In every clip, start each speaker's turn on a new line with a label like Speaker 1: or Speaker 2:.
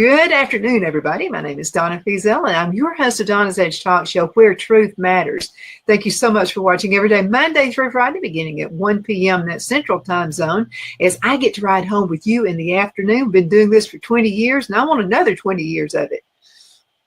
Speaker 1: Good afternoon, everybody. My name is Donna Feazell, and I'm your host of Donna's Edge Talk Show, where truth matters. Thank you so much for watching every day, Monday through Friday, beginning at 1 p.m. that Central Time Zone, as I get to ride home with you in the afternoon. Been doing this for 20 years, and I want another 20 years of it.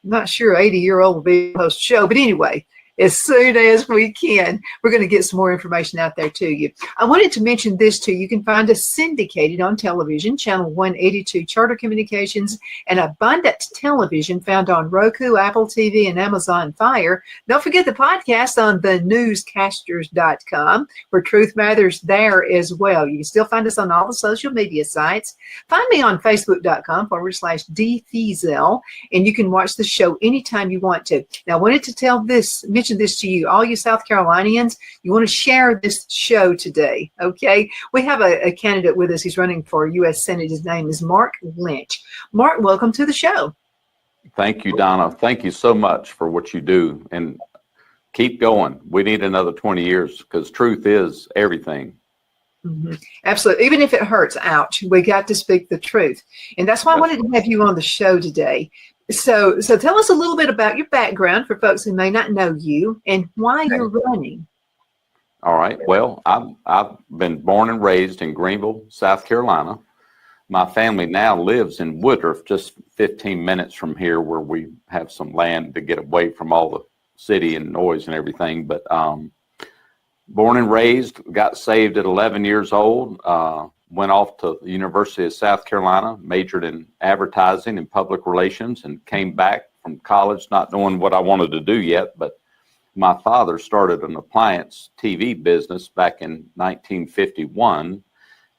Speaker 1: I'm not sure 80-year-old will be the host show, but anyway, as soon as we can, we're going to get some more information out there to you. I wanted to mention this too. You can find us syndicated on television, channel 182 Charter Communications, and Abundant Television found on Roku, Apple TV, and Amazon Fire. Don't forget the podcast on thenewscasters.com, where truth matters there as well. You can still find us on all the social media sites. Find me on facebook.com/DFeazell, and you can watch the show anytime you want to. Now, I wanted to mention this to you, all you South Carolinians. You want to share this show today, okay? We have a candidate with us. He's running for U.S. Senate. His name is Mark Lynch. Mark, welcome to the show.
Speaker 2: Thank you, Donna. Thank you so much for what you do, and keep going. We need another 20 years because truth is everything.
Speaker 1: Mm-hmm. Absolutely. Even if it hurts, ouch, we got to speak the truth. And that's why I wanted to have you on the show today. So tell us a little bit about your background for folks who may not know you and why you're running.
Speaker 2: All right. Well, I've been born and raised in Greenville, South Carolina. My family now lives in Woodruff, just 15 minutes from here, where we have some land to get away from all the city and noise and everything. But born and raised, got saved at 11 years old. Went off to the University of South Carolina, majored in advertising and public relations, and came back from college not knowing what I wanted to do yet. But my father started an appliance TV business back in 1951,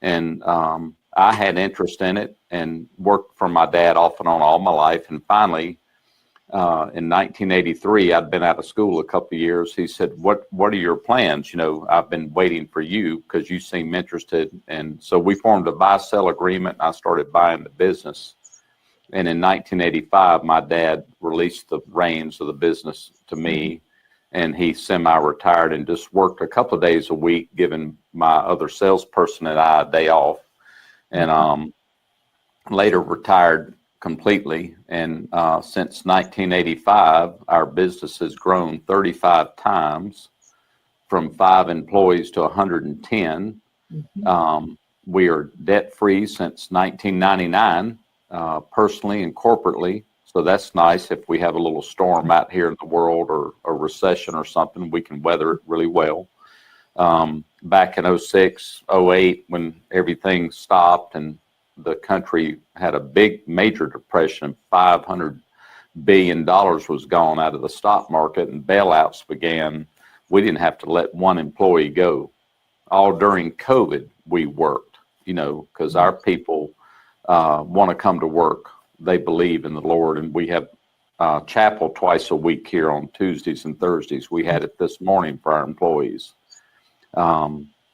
Speaker 2: and I had interest in it and worked for my dad off and on all my life. And finally, in 1983, I'd been out of school a couple of years. He said, what are your plans? You know, I've been waiting for you because you seem interested. And so we formed a buy-sell agreement, and I started buying the business. And in 1985, my dad released the reins of the business to me, and he semi-retired and just worked a couple of days a week, giving my other salesperson and I a day off. And later retired completely. And since 1985, our business has grown 35 times, from 5 employees to 110. Mm-hmm. We are debt-free since 1999, personally and corporately. So that's nice. If we have a little storm out here in the world or a recession or something, we can weather it really well. Back in 06, 08, when everything stopped and the country had a big major depression, $500 billion was gone out of the stock market and bailouts began. We didn't have to let one employee go. All during COVID, we worked, you know, because our people want to come to work. They believe in the Lord, and we have chapel twice a week here on Tuesdays and Thursdays. We had it this morning for our employees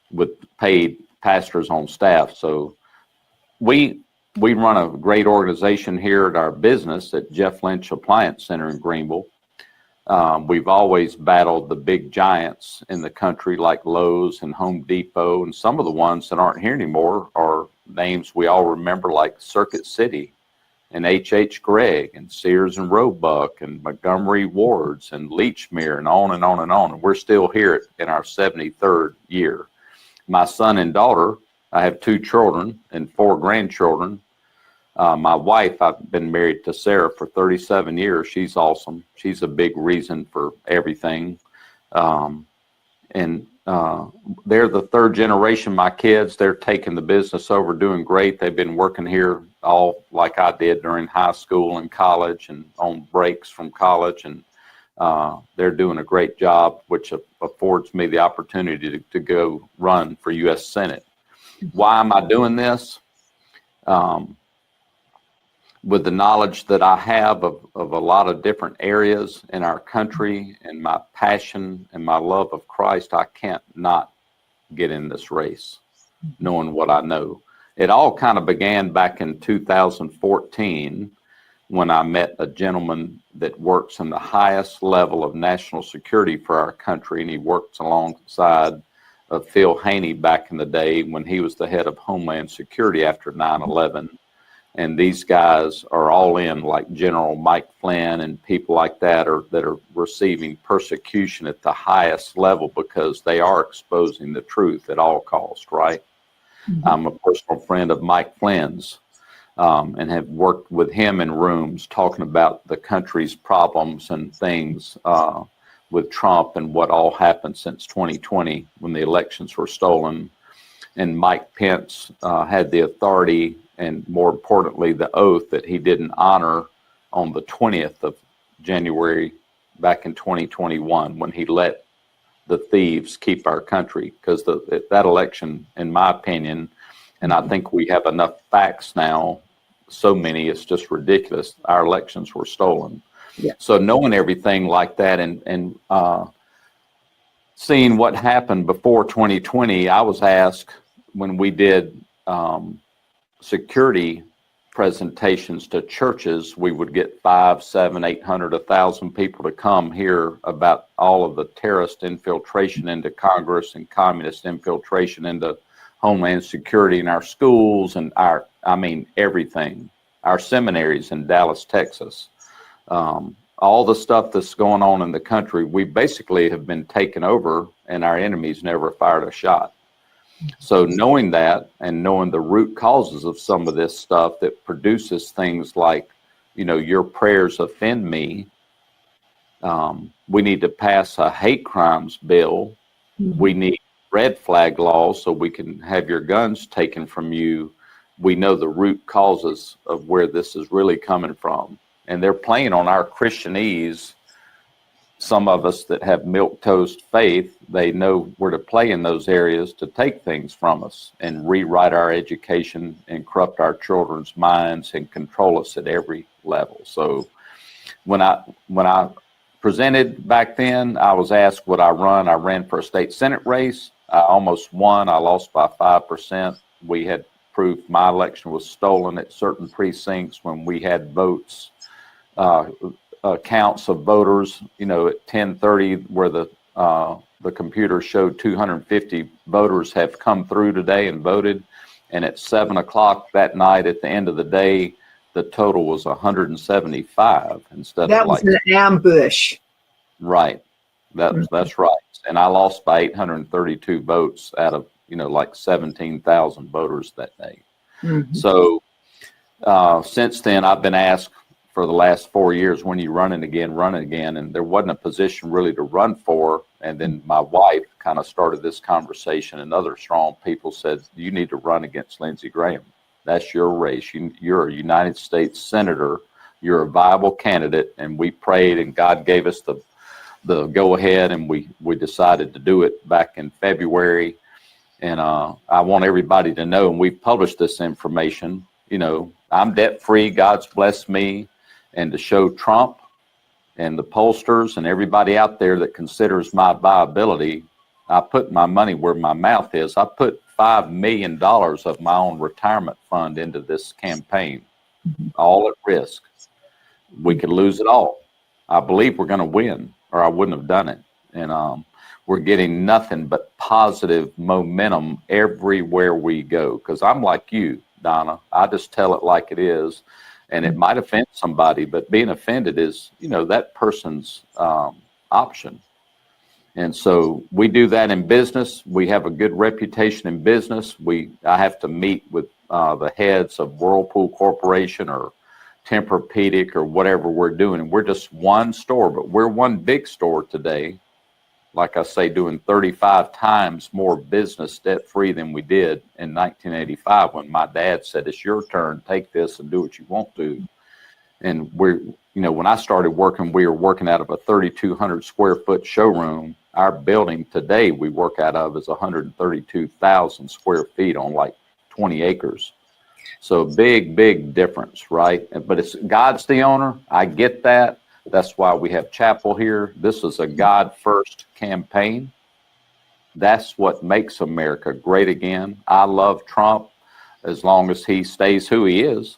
Speaker 2: with paid pastors on staff. So we run a great organization here at our business at Jeff Lynch Appliance Center in Greenville. We've always battled the big giants in the country like Lowe's and Home Depot, and some of the ones that aren't here anymore are names we all remember, like Circuit City and H.H. Gregg and Sears and Roebuck and Montgomery Wards and Lechmere and on and on and on. And we're still here in our 73rd year. My son and daughter, I have 2 children and 4 grandchildren. My wife, I've been married to Sarah for 37 years. She's awesome. She's a big reason for everything. And they're the 3rd generation. My kids, they're taking the business over, doing great. They've been working here all like I did during high school and college and on breaks from college. And they're doing a great job, which affords me the opportunity to go run for U.S. Senate. Why am I doing this? With the knowledge that I have of a lot of different areas in our country and my passion and my love of Christ, I can't not get in this race, knowing what I know. It all kind of began back in 2014 when I met a gentleman that works in the highest level of national security for our country, and he works alongside of Phil Haney back in the day when he was the head of Homeland Security after 9/11. And these guys are all in, like General Mike Flynn and people like that are receiving persecution at the highest level because they are exposing the truth at all costs, right? Mm-hmm. I'm a personal friend of Mike Flynn's and have worked with him in rooms talking about the country's problems and things with Trump and what all happened since 2020 when the elections were stolen. And Mike Pence had the authority and, more importantly, the oath that he didn't honor on the 20th of January back in 2021 when he let the thieves keep our country. Because that election, in my opinion, and I think we have enough facts now, so many, it's just ridiculous, our elections were stolen. Yeah. So knowing everything like that and seeing what happened before 2020, I was asked when we did security presentations to churches, we would get 500, 700, 800, 1,000 people to come hear about all of the terrorist infiltration into Congress and communist infiltration into Homeland Security in our schools and everything. Our seminaries in Dallas, Texas. All the stuff that's going on in the country, we basically have been taken over and our enemies never fired a shot. So knowing that and knowing the root causes of some of this stuff that produces things like, your prayers offend me. We need to pass a hate crimes bill. Mm-hmm. We need red flag laws so we can have your guns taken from you. We know the root causes of where this is really coming from. And they're playing on our Christianese. Some of us that have milquetoast faith, they know where to play in those areas to take things from us and rewrite our education and corrupt our children's minds and control us at every level. So when I presented back then, I was asked would I run. I ran for a state Senate race. I almost won. I lost by 5%. We had proved my election was stolen at certain precincts when we had votes. Counts of voters, at 10:30, where the computer showed 250 voters have come through today and voted, and at 7:00 that night, at the end of the day, the total was 175 instead
Speaker 1: that
Speaker 2: of
Speaker 1: was an ambush.
Speaker 2: Right, that's right, and I lost by 832 votes out of 17,000 voters that day. Mm-hmm. So since then, I've been asked for the last 4 years, when you running again, and there wasn't a position really to run for. And then my wife kind of started this conversation, and other strong people said, you need to run against Lindsey Graham. That's your race. You're a United States Senator. You're a viable candidate. And we prayed, and God gave us the go ahead, and we decided to do it back in February. And I want everybody to know, and we've published this information, I'm debt free. God's blessed me. And to show Trump and the pollsters and everybody out there that considers my viability, I put my money where my mouth is. I put $5 million of my own retirement fund into this campaign, all at risk. We could lose it all. I believe we're going to win, or I wouldn't have done it. And we're getting nothing but positive momentum everywhere we go. Because I'm like you, Donna. I just tell it like it is. And it might offend somebody, but being offended is, that person's option. And so we do that in business. We have a good reputation in business. I have to meet with the heads of Whirlpool Corporation or Tempur-Pedic or whatever we're doing. And we're just one store, but we're one big store today. Like I say, doing 35 times more business debt-free than we did in 1985 when my dad said, it's your turn, take this and do what you want to. And when I started working, we were working out of a 3,200 square foot showroom. Our building today we work out of is 132,000 square feet on like 20 acres. So big difference, right? But it's God's the owner. I get that. That's why we have chapel here. This is a God first campaign. That's what makes America great again. I love Trump as long as he stays who he is,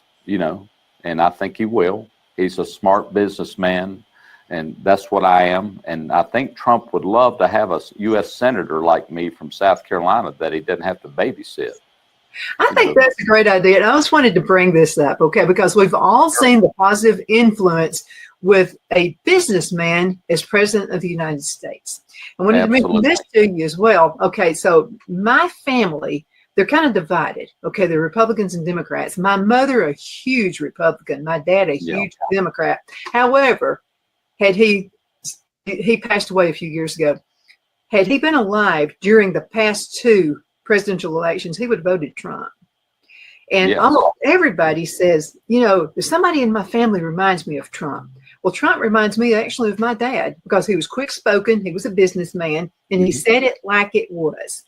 Speaker 2: and I think he will. He's a smart businessman, and that's what I am. And I think Trump would love to have a U.S. senator like me from South Carolina that he doesn't have to babysit.
Speaker 1: I think that's a great idea. And I just wanted to bring this up, okay, because we've all seen the positive influence with a businessman as president of the United States. I wanted to mention this to you as well. Okay, so my family, they're kind of divided. Okay, they're Republicans and Democrats. My mother, a huge Republican. My dad, a huge Democrat. However, had he passed away a few years ago. Had he been alive during the past two presidential elections, he would have voted Trump. And almost everybody says, you know, somebody in my family reminds me of Trump. Well, Trump reminds me actually of my dad because he was quick spoken, he was a businessman, and he said it like it was.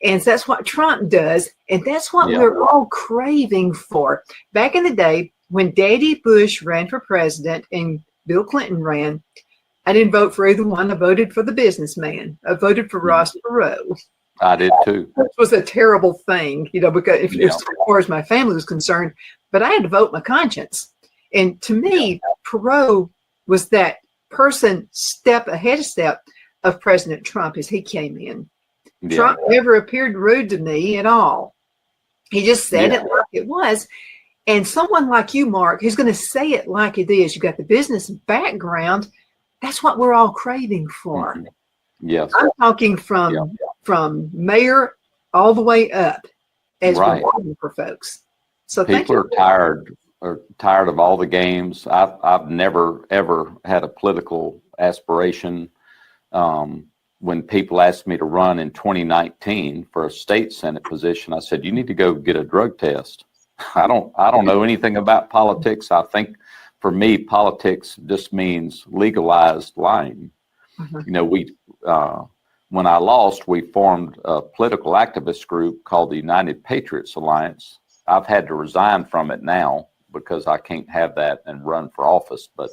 Speaker 1: And so that's what Trump does, and that's what we're all craving for. Back in the day, when Daddy Bush ran for president and Bill Clinton ran, I didn't vote for either one. I voted for the businessman. I voted for Ross Perot.
Speaker 2: I did too.
Speaker 1: Which was a terrible thing, you know, because as far as my family was concerned, but I had to vote my conscience. And to me, Perot was that person ahead of President Trump as he came in. Trump never appeared rude to me at all. He just said it like it was. And someone like you, Mark, who's going to say it like it is, you got the business background. That's what we're all craving for.
Speaker 2: Yes.
Speaker 1: I'm talking from mayor all the way up as we're working for folks. So
Speaker 2: people are tired of all the games. I've never ever had a political aspiration. When people asked me to run in 2019 for a state Senate position, I said, you need to go get a drug test. I don't know anything about politics. I think for me, politics just means legalized lying. You know, when I lost, we formed a political activist group called the United Patriots Alliance. I've had to resign from it now because I can't have that and run for office. But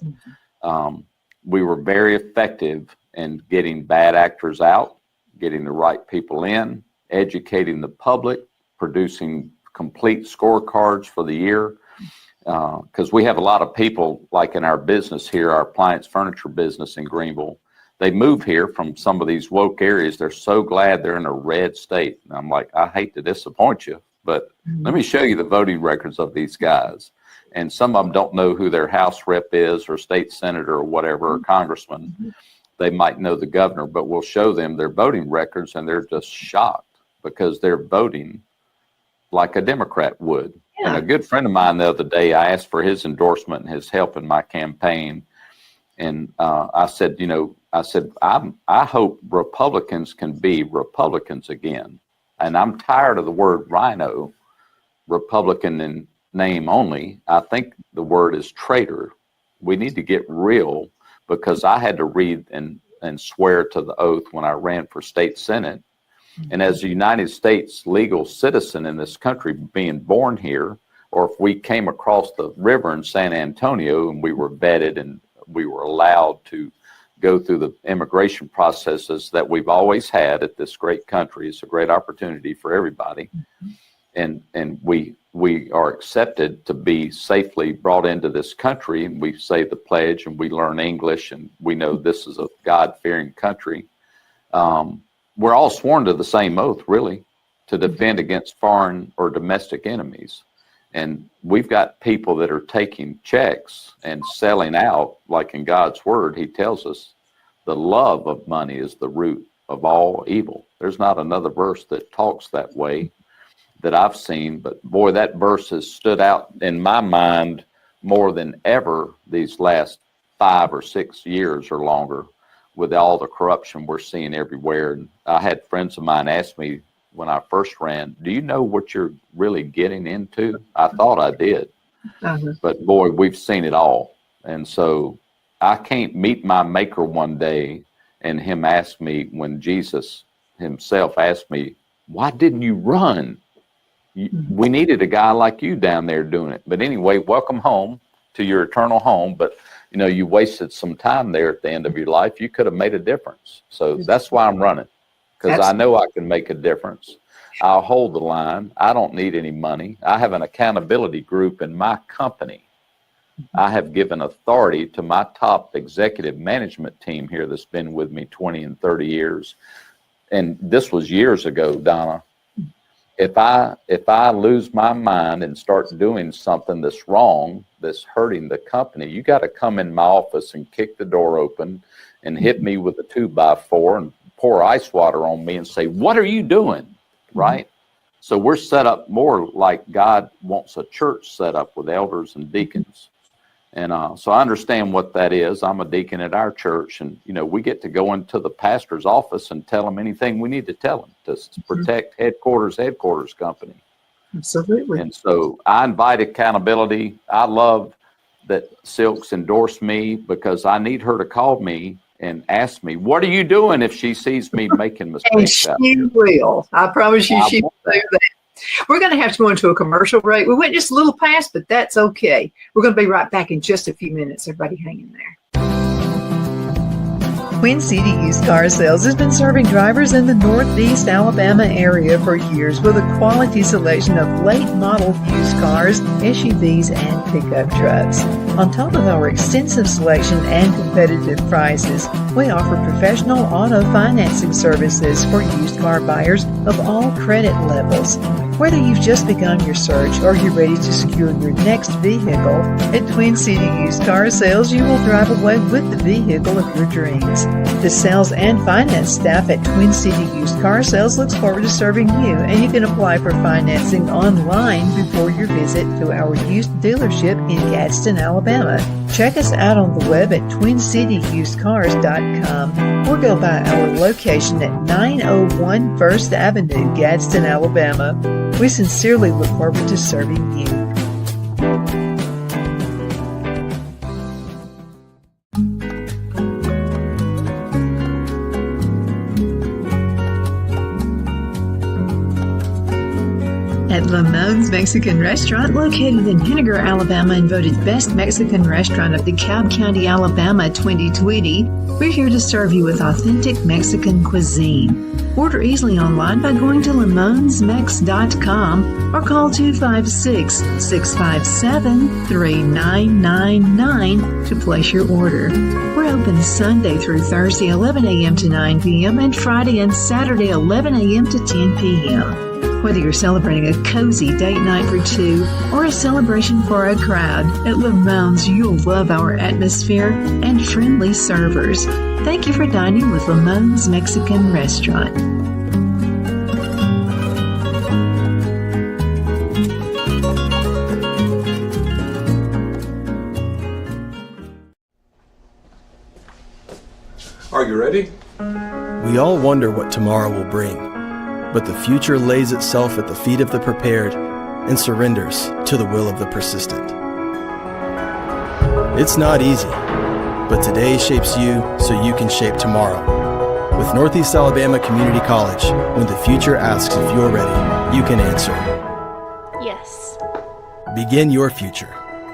Speaker 2: we were very effective in getting bad actors out, getting the right people in, educating the public, producing complete scorecards for the year. Because we have a lot of people, like in our business here, our appliance furniture business in Greenville, they move here from some of these woke areas. They're so glad they're in a red state. And I'm like, I hate to disappoint you, but let me show you the voting records of these guys. And some of them don't know who their House rep is or state senator or whatever, or congressman. They might know the governor, but we'll show them their voting records and they're just shocked because they're voting like a Democrat would. And a good friend of mine the other day, I asked for his endorsement and his help in my campaign. And I said, I hope Republicans can be Republicans again. And I'm tired of the word rhino, Republican in name only. I think the word is traitor. We need to get real, because I had to read and swear to the oath when I ran for state Senate. And as a United States legal citizen in this country, being born here, or if we came across the river in San Antonio and we were vetted and we were allowed to go through the immigration processes that we've always had at this great country, it's a great opportunity for everybody. And we are accepted to be safely brought into this country, and we say the pledge and we learn English and we know this is a God-fearing country. We're all sworn to the same oath, really, to defend against foreign or domestic enemies. And we've got people that are taking checks and selling out, like in God's word, he tells us the love of money is the root of all evil. There's not another verse that talks that way that I've seen, but boy, that verse has stood out in my mind more than ever these last 5 or 6 years or longer, with all the corruption we're seeing everywhere. And I had friends of mine ask me when I first ran, do you know what you're really getting into? I thought I did, but boy, we've seen it all. And so I can't meet my maker one day and him ask me, when Jesus himself asked me, why didn't you run? We needed a guy like you down there doing it. But anyway, welcome home to your eternal home. But you know, you wasted some time there at the end of your life. You could have made a difference. So that's why I'm running, because I know I can make a difference. I'll hold the line. I don't need any money. I have an accountability group in my company. I have given authority to my top executive management team here that's been with me 20 and 30 years. And this was years ago, Donna. if I lose my mind and start doing something that's wrong, that's hurting the company, you got to come in my office and kick the door open and hit me with a 2x4 and pour ice water on me and say, "What are you doing?" Right? So we're set up more like God wants a church set up with elders and deacons. And so I understand what that is. I'm a deacon at our church, and we get to go into the pastor's office and tell him anything we need to tell him to protect headquarters company.
Speaker 1: Absolutely.
Speaker 2: And so I invite accountability. I love that Silks endorsed me because I need her to call me and ask me, "What are you doing?" if she sees me making mistakes.
Speaker 1: And she will. I promise you, she will do that. We're going to have to go into a commercial break. We went just a little past, but that's okay. We're going to be right back in just a few minutes. Everybody hang in there. Queen City Used Car Sales has been serving drivers in the Northeast Alabama area for years with a quality selection of late model used cars, SUVs, and pickup trucks. On top of our extensive selection and competitive prices, we offer professional auto financing services for used car buyers of all credit levels. Whether you've just begun your search or you're ready to secure your next vehicle, at Twin City Used Car Sales, you will drive away with the vehicle of your dreams. The sales and finance staff at Twin City Used Car Sales looks forward to serving you, and you can apply for financing online before your visit to our used dealership in Gadsden, Alabama. Check us out on the web at twincityusedcars.com or go by our location at 901 First Avenue, Gadsden, Alabama. We sincerely look forward to serving you. At Lamone's Mexican Restaurant, located in Henniger, Alabama, and voted Best Mexican Restaurant of DeKalb County, Alabama 2020, we're here to serve you with authentic Mexican cuisine. Order easily online by going to lamonsmex.com or call 256-657-3999 to place your order. We're open Sunday through Thursday, 11 a.m. to 9 p.m., and Friday and Saturday, 11 a.m. to 10 p.m. Whether you're celebrating a cozy date night for two or a celebration for a crowd, at Lamone's you'll love our atmosphere and friendly servers. Thank you for dining with Lamone's Mexican Restaurant.
Speaker 3: Are you ready?
Speaker 4: We all wonder what tomorrow will bring. But the future lays itself at the feet of the prepared and surrenders to the will of the persistent. It's not easy, but today shapes you so you can shape tomorrow. With Northeast Alabama Community College, when the future asks if you're ready, you can answer.
Speaker 5: Yes.
Speaker 4: Begin your future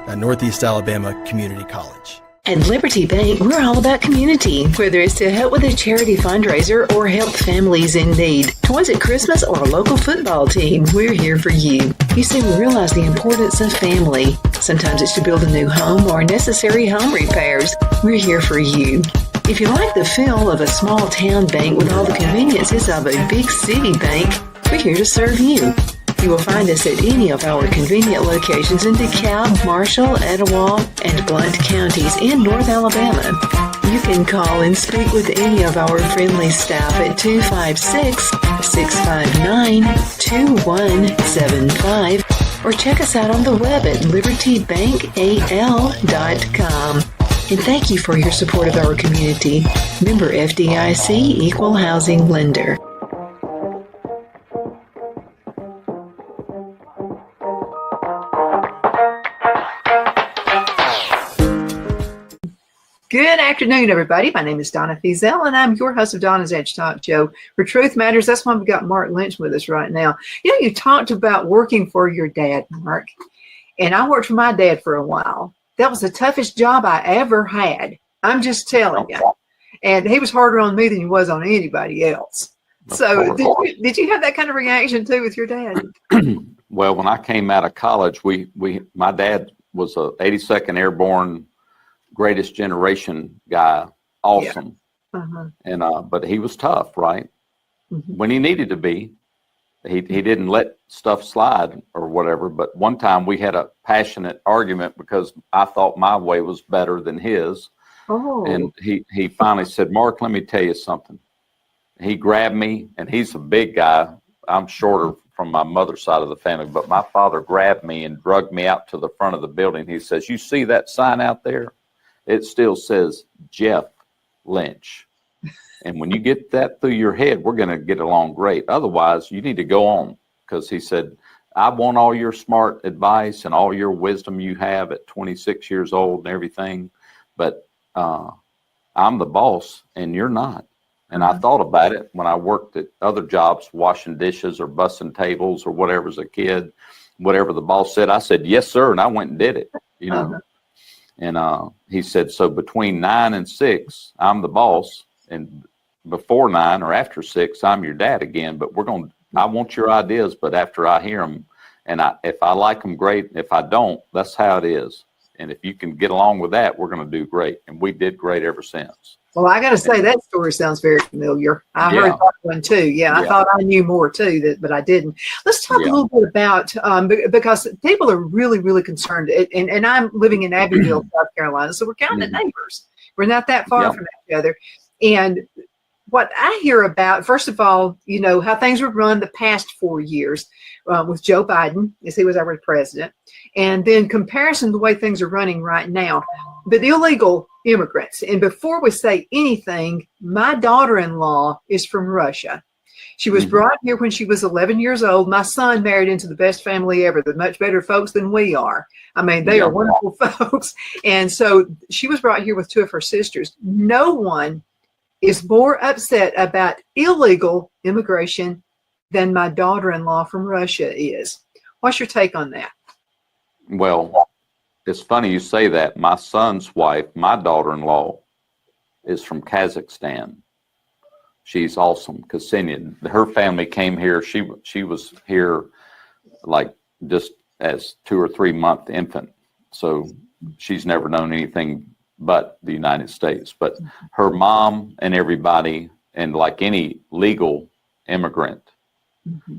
Speaker 4: at Northeast Alabama Community College.
Speaker 1: At Liberty Bank, we're all about community, whether it's to help with a charity fundraiser or help families in need. Toys at Christmas or a local football team, we're here for you. You see, we realize the importance of family. Sometimes it's to build a new home or necessary home repairs. We're here for you. If you like the feel of a small town bank with all the conveniences of a big city bank, we're here to serve you. You will find us at any of our convenient locations in DeKalb, Marshall, Etowah, and Blount counties in North Alabama. You can call and speak with any of our friendly staff at 256-659-2175 or check us out on the web at libertybankal.com. And thank you for your support of our community. Member FDIC Equal Housing Lender. Good afternoon, everybody. My name is Donna Feazell, and I'm your host of Donna's Edge Talk Show. For Truth Matters, that's why we've got Mark Lynch with us right now. You talked about working for your dad, Mark, and I worked for my dad for a while. That was the toughest job I ever had. I'm just telling you. And he was harder on me than he was on anybody else. So did you have that kind of reaction too with your dad?
Speaker 2: Well, when I came out of college, my dad was a 82nd Airborne greatest generation guy, awesome.
Speaker 1: Yeah. Uh-huh.
Speaker 2: And but he was tough, right?
Speaker 1: Mm-hmm.
Speaker 2: When he needed to be. he didn't let stuff slide or whatever. But one time we had a passionate argument because I thought my way was better than his.
Speaker 1: Oh.
Speaker 2: And he finally said, Mark, let me tell you something. He grabbed me, and he's a big guy. I'm shorter from my mother's side of the family, but my father grabbed me and dragged me out to the front of the building. He says, you see that sign out there? It still says Jeff Lynch. And when you get that through your head, we're going to get along great. Otherwise, you need to go on, because he said, I want all your smart advice and all your wisdom you have at 26 years old and everything, but I'm the boss and you're not. And I thought about it when I worked at other jobs, washing dishes or bussing tables or whatever as a kid. Whatever the boss said, I said, yes, sir. And I went and did it, you know. And he said, so between 9 and 6, I'm the boss. And before 9 or after 6, I'm your dad again. But I want your ideas, but after I hear them, and if I like them, great. If I don't, that's how it is. And if you can get along with that, we're going to do great. And we did great ever since.
Speaker 1: Well, I got to say that story sounds very familiar. I heard that one too. Yeah, I thought I knew more too, but I didn't. Let's talk a little bit about, because people are really, really concerned. And I'm living in Abbeville, South Carolina, so we're kind of neighbors. We're not that far from each other. And what I hear about, first of all, you know, how things were run the past 4 years with Joe Biden, as he was our president, and then comparison to the way things are running right now. But illegal immigrants. And before we say anything, my daughter-in-law is from Russia. She was brought here when she was 11 years old. My son married into the best family ever. They're much better folks than we are. I mean, they are wonderful folks. And so she was brought here with 2 of her sisters. No one is more upset about illegal immigration than my daughter-in-law from Russia is. What's your take on that?
Speaker 2: Well, it's funny you say that. My son's wife, my daughter-in-law, is from Kazakhstan. She's awesome, Ksenia. Her family came here. She was here like just as 2 or 3 month infant. So she's never known anything but the United States. But her mom and everybody, and like any legal immigrant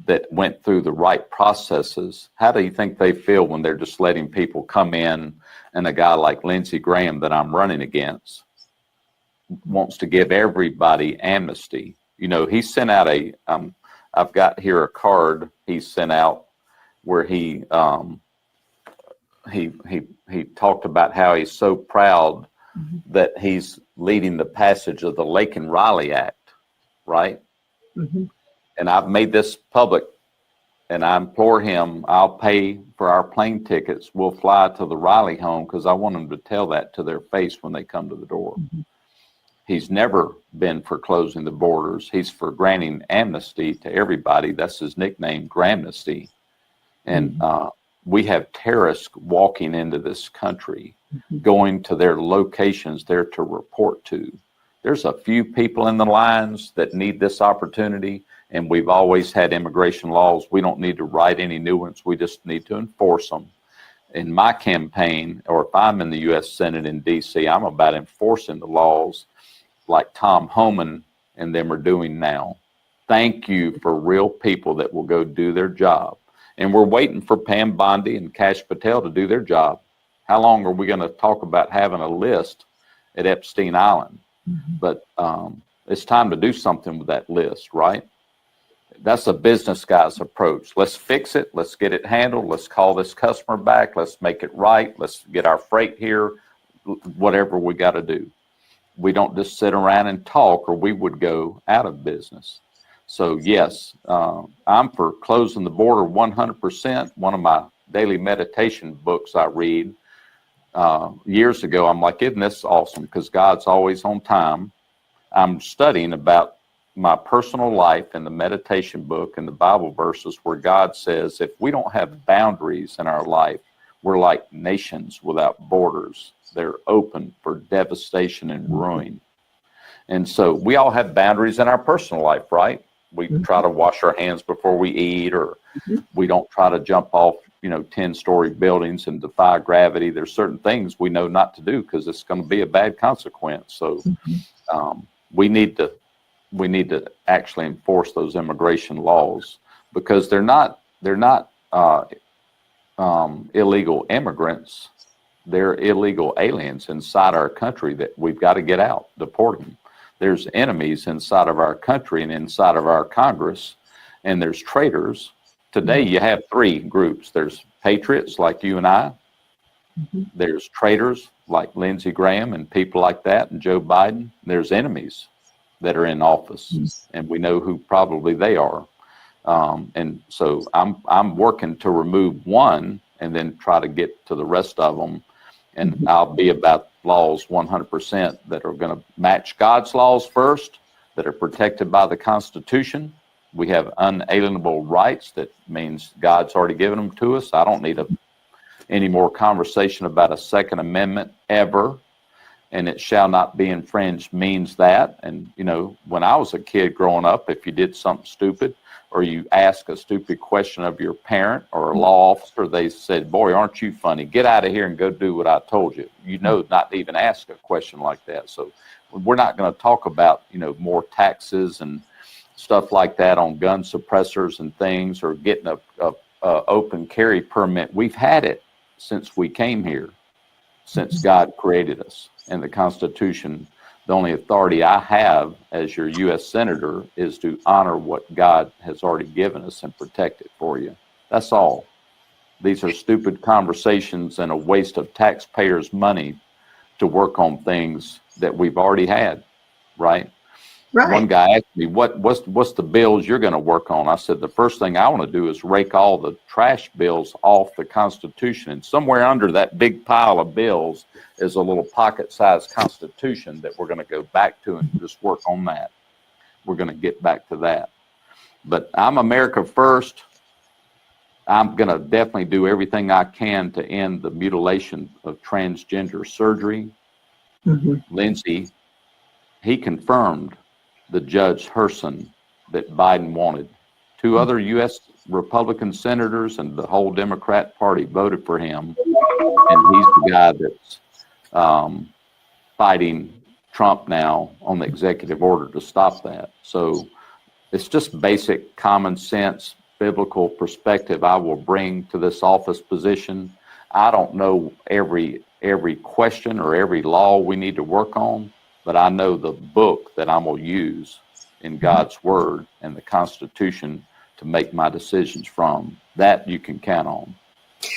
Speaker 2: that went through the right processes, how do you think they feel when they're just letting people come in, and a guy like Lindsey Graham that I'm running against wants to give everybody amnesty? You know, he sent out I've got here a card he sent out where he talked about how he's so proud that he's leading the passage of the Laken Riley Act, right? And I've made this public, and I implore him, I'll pay for our plane tickets. We'll fly to the Riley home, because I want them to tell that to their face when they come to the door. He's never been for closing the borders. He's for granting amnesty to everybody. That's his nickname, Gramnesty. And we have terrorists walking into this country, going to their locations there to report to. There's a few people in the lines that need this opportunity, and we've always had immigration laws. We don't need to write any new ones. We just need to enforce them. In my campaign, or if I'm in the U.S. Senate in D.C., I'm about enforcing the laws like Tom Homan and them are doing now. Thank you for real people that will go do their job. And we're waiting for Pam Bondi and Kash Patel to do their job. How long are we going to talk about having a list at Epstein Island? But it's time to do something with that list, right? That's a business guy's approach. Let's fix it. Let's get it handled. Let's call this customer back. Let's make it right. Let's get our freight here, whatever we got to do. We don't just sit around and talk, or we would go out of business. So yes, I'm for closing the border 100%. One of my daily meditation books I read years ago, I'm like, isn't this awesome? Because God's always on time. I'm studying about my personal life in the meditation book and the Bible verses where God says, if we don't have boundaries in our life, we're like nations without borders. They're open for devastation and ruin. And so we all have boundaries in our personal life, right? We try to wash our hands before we eat, or we don't try to jump off, 10-story buildings and defy gravity. There's certain things we know not to do because it's going to be a bad consequence. So we need to actually enforce those immigration laws, because they're not illegal immigrants. They're illegal aliens inside our country that we've got to get out, deport them. There's enemies inside of our country and inside of our Congress, and there's traitors. Today, you have three groups. There's patriots like you and I. There's traitors like Lindsey Graham and people like that, and Joe Biden. There's enemies that are in office, and we know who probably they are. And so I'm working to remove one and then try to get to the rest of them. And I'll be about laws 100% that are going to match God's laws first, that are protected by the Constitution. We have unalienable rights. That means God's already given them to us. I don't need any more conversation about a Second Amendment ever. And it shall not be infringed means that. And, you know, when I was a kid growing up, if you did something stupid or you ask a stupid question of your parent or a law officer, they said, boy, aren't you funny? Get out of here and go do what I told you. You know, not to even ask a question like that. So we're not going to talk about, you know, more taxes and stuff like that on gun suppressors and things, or getting a open carry permit. We've had it since we came here, since God created us. And the Constitution, the only authority I have as your U.S. Senator is to honor what God has already given us and protect it for you. That's all. These are stupid conversations and a waste of taxpayers' money to work on things that we've already had, right?
Speaker 1: Right.
Speaker 2: One guy asked me, what's the bills you're going to work on? I said, the first thing I want to do is rake all the trash bills off the Constitution. And somewhere under that big pile of bills is a little pocket-sized Constitution that we're going to go back to and just work on that. We're going to get back to that. But I'm America first. I'm going to definitely do everything I can to end the mutilation of transgender surgery. Lindsey, he confirmed the Judge Herson that Biden wanted. Two other U.S. Republican senators and the whole Democrat Party voted for him, and he's the guy that's fighting Trump now on the executive order to stop that. So it's just basic common sense, biblical perspective I will bring to this office position. I don't know every question or every law we need to work on, but I know the book that I'm going to use in God's Word and the Constitution to make my decisions from. That you can count on.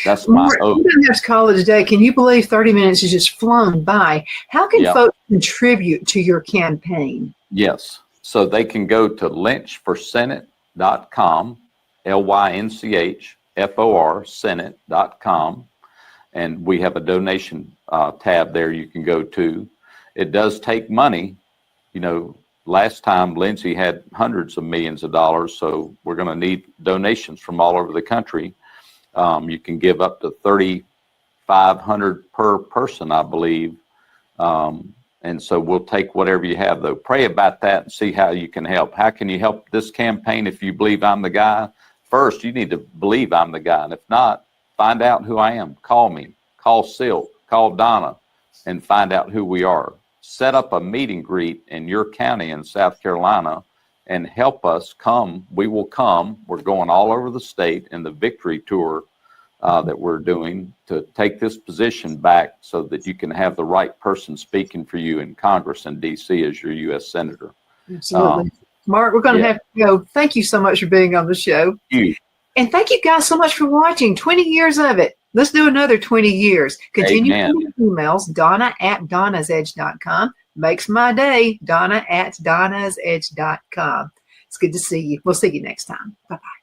Speaker 2: That's my oath.
Speaker 1: We're going to have to call it a day. Can you believe 30 minutes has just flown by? How can folks contribute to your campaign?
Speaker 2: Yes. So they can go to lynchforsenate.com, LYNCHFOR, Senate.com, and we have a donation tab there you can go to. It does take money. You know, last time Lindsey had hundreds of millions of dollars, so we're going to need donations from all over the country. You can give up to $3,500 per person, I believe. And so we'll take whatever you have, though. Pray about that and see how you can help. How can you help this campaign if you believe I'm the guy? First, you need to believe I'm the guy. And if not, find out who I am. Call me. Call Silk. Call Donna and find out who we are. Set up a meet and greet in your county in South Carolina and help us come. We will come. We're going all over the state in the victory tour that we're doing to take this position back so that you can have the right person speaking for you in Congress and D.C. as your U.S. Senator.
Speaker 1: Absolutely. Mark, we're going to have to go. Thank you so much for being on the show. And thank you guys so much for watching. 20 years of it. Let's do another 20 years. Continue sending emails, Donna@donnasedge.com. Makes my day, Donna@donnasedge.com. It's good to see you. We'll see you next time. Bye-bye.